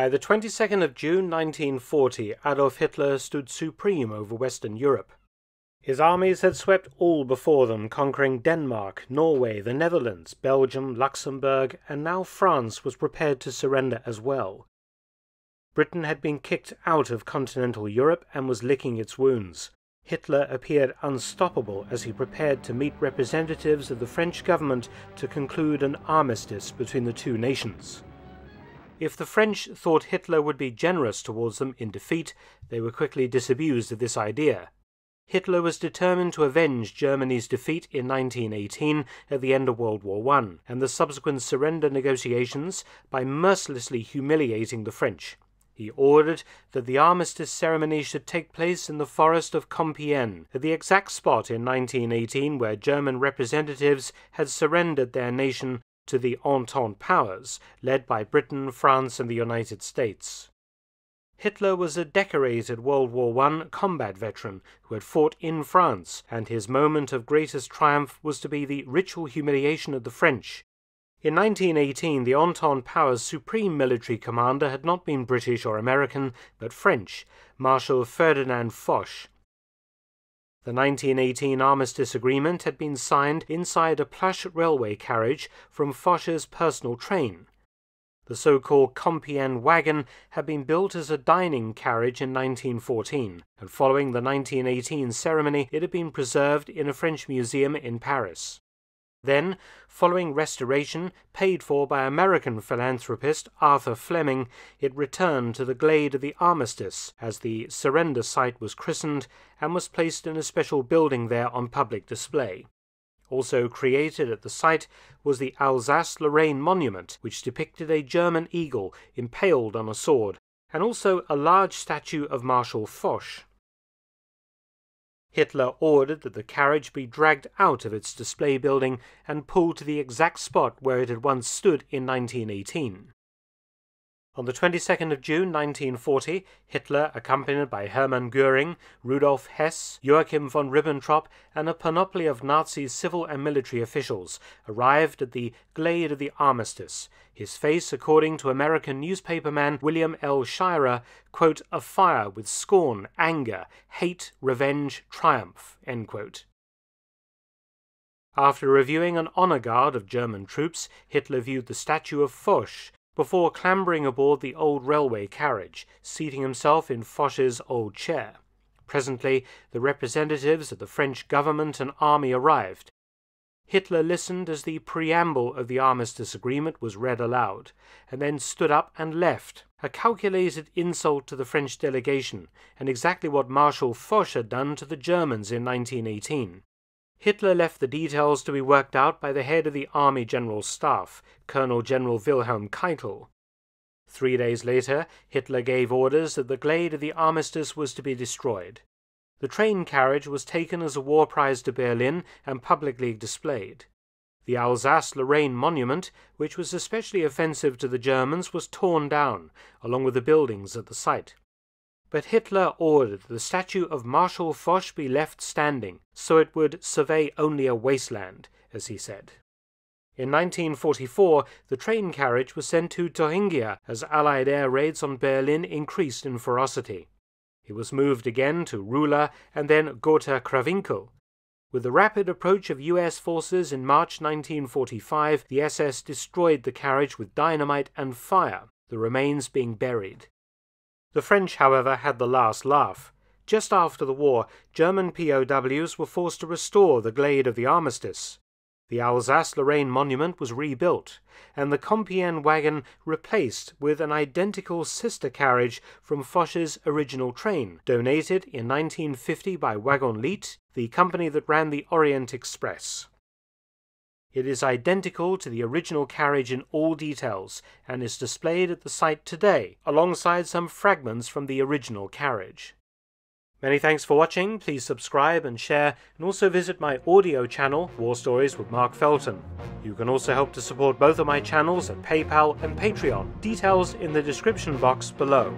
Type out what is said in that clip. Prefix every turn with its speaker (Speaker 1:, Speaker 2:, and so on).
Speaker 1: By the 22nd of June 1940, Adolf Hitler stood supreme over Western Europe. His armies had swept all before them, conquering Denmark, Norway, the Netherlands, Belgium, Luxembourg, and now France was prepared to surrender as well. Britain had been kicked out of continental Europe and was licking its wounds. Hitler appeared unstoppable as he prepared to meet representatives of the French government to conclude an armistice between the two nations. If the French thought Hitler would be generous towards them in defeat, they were quickly disabused of this idea. Hitler was determined to avenge Germany's defeat in 1918 at the end of World War I and the subsequent surrender negotiations by mercilessly humiliating the French. He ordered that the armistice ceremony should take place in the forest of Compiègne, at the exact spot in 1918 where German representatives had surrendered their nation to the Entente powers, led by Britain, France, and the United States. Hitler was a decorated World War I combat veteran who had fought in France, and his moment of greatest triumph was to be the ritual humiliation of the French. In 1918, the Entente powers' supreme military commander had not been British or American, but French, Marshal Ferdinand Foch. The 1918 Armistice Agreement had been signed inside a plush railway carriage from Foch's personal train. The so-called Compiègne Wagon had been built as a dining carriage in 1914, and following the 1918 ceremony it had been preserved in a French museum in Paris. Then, following restoration, paid for by American philanthropist H Fleming, it returned to the Glade of the Armistice, as the surrender site was christened, and was placed in a special building there on public display. Also created at the site was the Alsace-Lorraine Monument, which depicted a German eagle impaled on a sword, and also a large statue of Marshal Foch. Hitler ordered that the carriage be dragged out of its display building and pulled to the exact spot where it had once stood in 1918. On the 22nd of June 1940, Hitler, accompanied by Hermann Göring, Rudolf Hess, Joachim von Ribbentrop, and a panoply of Nazi civil and military officials, arrived at the Glade of the Armistice, his face, according to American newspaperman William L. Shirer, quote, afire with scorn, anger, hate, revenge, triumph, end quote. After reviewing an honor guard of German troops, Hitler viewed the statue of Foch, before clambering aboard the old railway carriage, seating himself in Foch's old chair. Presently, the representatives of the French government and army arrived. Hitler listened as the preamble of the armistice agreement was read aloud, and then stood up and left, a calculated insult to the French delegation, and exactly what Marshal Foch had done to the Germans in 1918. Hitler left the details to be worked out by the head of the Army General Staff, Colonel General Wilhelm Keitel. 3 days later, Hitler gave orders that the Glade of the Armistice was to be destroyed. The train carriage was taken as a war prize to Berlin and publicly displayed. The Alsace-Lorraine Monument, which was especially offensive to the Germans, was torn down, along with the buildings at the site. But Hitler ordered the statue of Marshal Foch be left standing, so it would survey only a wasteland, as he said. In 1944, the train carriage was sent to Thuringia as Allied air raids on Berlin increased in ferocity. It was moved again to Rula and then Gotha Krawinkel. With the rapid approach of U.S. forces in March 1945, the SS destroyed the carriage with dynamite and fire, the remains being buried. The French, however, had the last laugh. Just after the war, German POWs were forced to restore the Glade of the Armistice. The Alsace-Lorraine Monument was rebuilt, and the Compiègne Wagon replaced with an identical sister carriage from Foch's original train, donated in 1950 by Wagon Lite, the company that ran the Orient Express. It is identical to the original carriage in all details, and is displayed at the site today, alongside some fragments from the original carriage. Many thanks for watching. Please subscribe and share, and also visit my audio channel, War Stories with Mark Felton. You can also help to support both of my channels at PayPal and Patreon. Details in the description box below.